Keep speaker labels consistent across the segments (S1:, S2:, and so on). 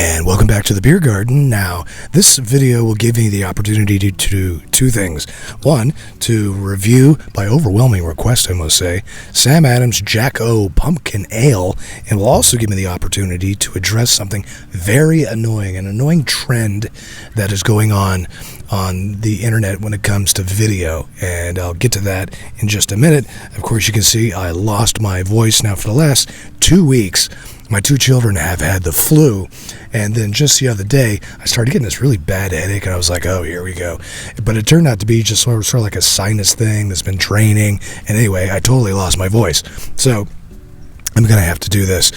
S1: And welcome back to the Beer Garden. Now, this video will give me the opportunity to do two things. One, to review, by overwhelming request I must say, Sam Adams Jack O Pumpkin Ale, and will also give me the opportunity to address something very annoying, an annoying trend that is going on the internet when it comes to video, and I'll get to that in just a minute. Of course, you can see I lost my voice now for the last 2 weeks. My two children have had the flu, and then just the other day, I started getting this really bad headache, and I was like, oh, here we go. But it turned out to be just sort of like a sinus thing that's been draining, and anyway, I totally lost my voice. So I'm going to have to do this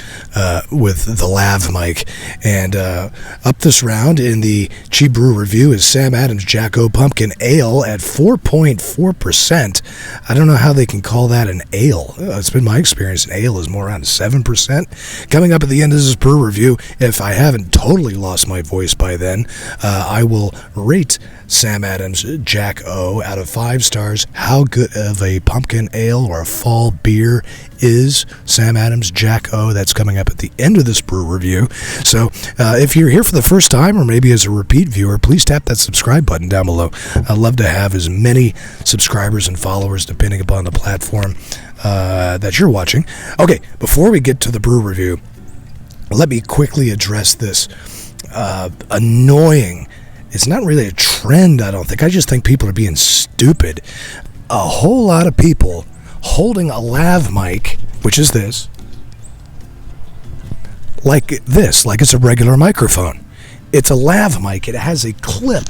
S1: with the lav mic. And up this round in the Cheap Brew review is Sam Adams Jack O Pumpkin Ale at 4.4%. I don't know how they can call that an ale. It's been my experience an ale is more around 7%. Coming up at the end of this brew review, if I haven't totally lost my voice by then, I will rate Sam Adams Jack O out of 5 stars. How good of a pumpkin ale or a fall beer is Sam Adams Jack O? That's coming up at the end of this brew review. So if you're here for the first time or maybe as a repeat viewer, please tap that subscribe button down below. I'd love to have as many subscribers and followers depending upon the platform that you're watching. Okay, before we get to the brew review, let me quickly address this annoying, it's not really a trend, I don't think. I just think people are being stupid. A whole lot of people holding a lav mic, which is this, like it's a regular microphone. It's a lav mic. It has a clip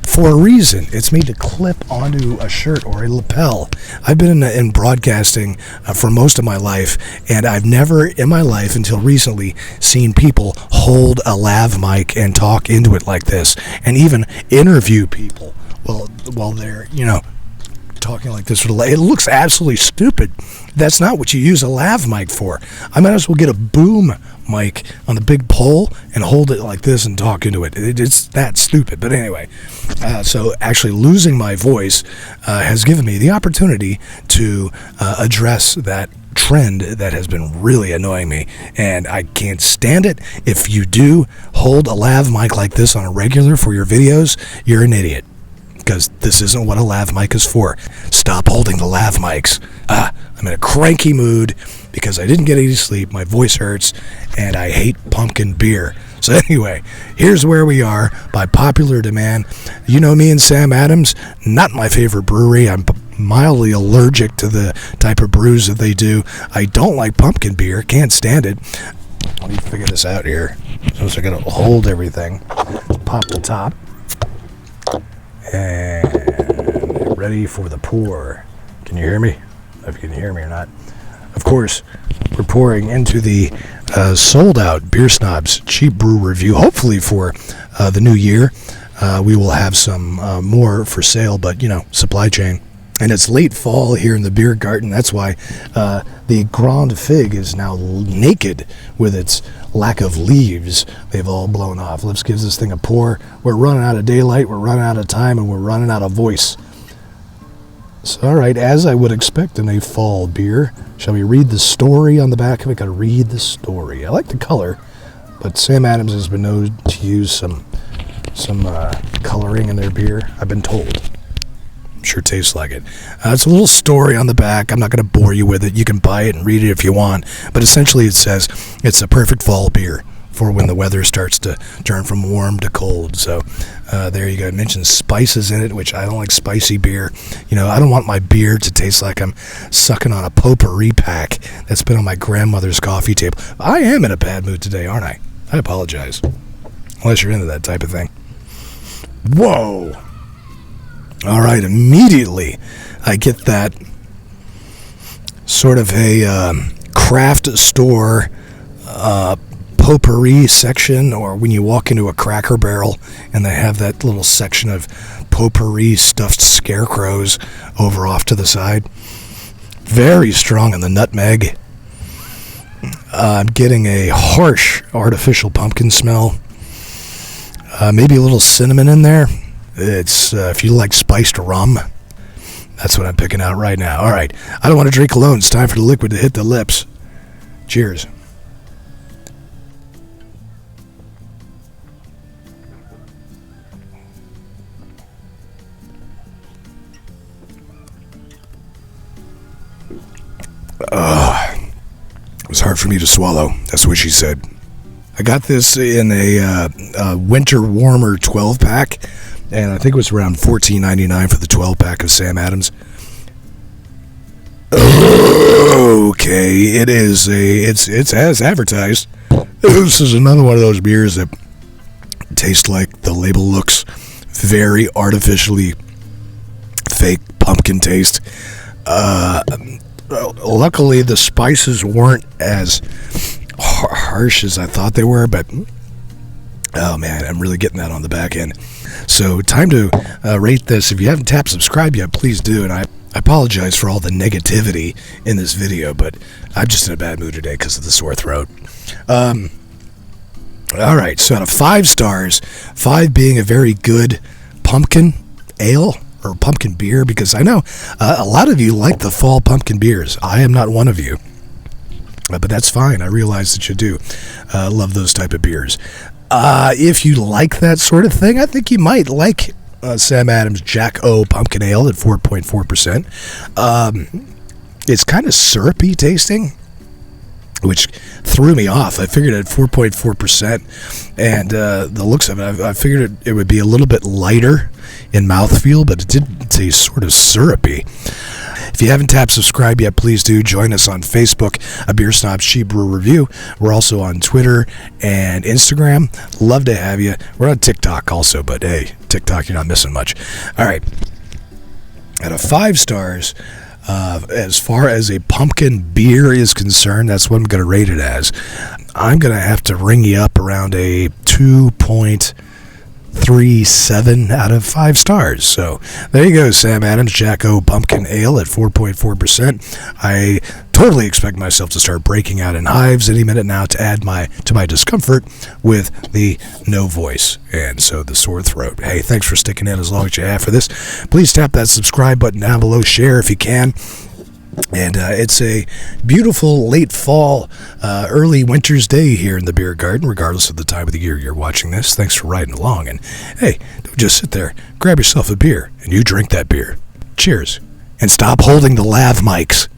S1: for a reason. It's made to clip onto a shirt or a lapel. I've been in broadcasting for most of my life, and I've never in my life until recently seen people hold a lav mic and talk into it like this, and even interview people while they're, talking like this. It looks absolutely stupid. That's not what you use a lav mic for. I might as well get a boom mic on the big pole and hold it like this and talk into it. It's that stupid. But anyway, so actually losing my voice has given me the opportunity to address that trend that has been really annoying me, and I can't stand it. If you do hold a lav mic like this on a regular for your videos, you're an idiot, because this isn't what a lav mic is for. Stop holding the lav mics. I'm in a cranky mood because I didn't get any sleep, my voice hurts, and I hate pumpkin beer. So anyway, here's where we are by popular demand. You know me and Sam Adams, not my favorite brewery. I'm mildly allergic to the type of brews that they do. I don't like pumpkin beer, can't stand it. Let me figure this out here. So I gotta hold everything, pop the top, and ready for the pour. Can you hear me? If you can hear me or not. Of course, we're pouring into the sold-out Beer Snob's Cheap Brew review. Hopefully for the new year, we will have some more for sale, but, supply chain. And it's late fall here in the Beer Garden. That's why the Grand Fig is now naked with its lack of leaves. They've all blown off. Let's give this thing a pour. We're running out of daylight, we're running out of time, and we're running out of voice. So, all right, as I would expect in a fall beer, shall we read the story on the back of it? Got to read the story. I like the color, but Sam Adams has been known to use some coloring in their beer, I've been told. Sure tastes like it. It's a little story on the back. I'm not going to bore you with it. You can buy it and read it if you want. But essentially it says it's a perfect fall beer for when the weather starts to turn from warm to cold. So there you go. It mentions spices in it, which I don't like spicy beer. I don't want my beer to taste like I'm sucking on a potpourri pack that's been on my grandmother's coffee table. I am in a bad mood today, aren't I? I apologize. Unless you're into that type of thing. Whoa! All right, immediately I get that sort of a craft store potpourri section, or when you walk into a Cracker Barrel and they have that little section of potpourri stuffed scarecrows over off to the side. Very strong in the nutmeg. I'm getting a harsh artificial pumpkin smell. Maybe a little cinnamon in there. It's if you like spiced rum, that's what I'm picking out right now. All right, I don't want to drink alone. It's time for the liquid to hit the lips. Cheers. It was hard for me to swallow. That's what she said. I got this in a winter warmer 12-pack, and I think it was around $14.99 for the 12-pack of Sam Adams. Okay, it's as advertised. This is another one of those beers that tastes like the label looks. Very artificially fake pumpkin taste. Luckily, the spices weren't as harsh as I thought they were, but oh man, I'm really getting that on the back end. So time to rate this. If you haven't tapped subscribe yet, please do. And I apologize for all the negativity in this video, but I'm just in a bad mood today because of the sore throat. All right, so out of 5 stars, 5 being a very good pumpkin ale or pumpkin beer, because I know a lot of you like the fall pumpkin beers. I am not one of you, but that's fine. I realize that you do love those type of beers. If you like that sort of thing, I think you might like Sam Adams Jack O Pumpkin Ale at 4.4%. It's kind of syrupy tasting, which threw me off. I figured at 4.4%, and the looks of it, I figured it would be a little bit lighter in mouthfeel, but it did taste sort of syrupy. If you haven't tapped subscribe yet, please do. Join us on Facebook, A Beer Snob She Brew Review. We're also on Twitter and Instagram. Love to have you. We're on TikTok also, but hey, TikTok, you're not missing much. All right. Out of 5 stars, as far as a pumpkin beer is concerned, that's what I'm going to rate it as. I'm going to have to ring you up around a 2.37 out of 5 stars. So there you go, Sam Adams Jack O Pumpkin Ale at 4.4%. I totally expect myself to start breaking out in hives any minute now to add to my discomfort with the no voice and so the sore throat. Hey, thanks for sticking in as long as you have for this. Please tap that subscribe button down below, share if you can. And it's a beautiful late fall, early winter's day here in the beer garden, regardless of the time of the year you're watching this. Thanks for riding along. And hey, don't just sit there. Grab yourself a beer and you drink that beer. Cheers. And stop holding the lav mics.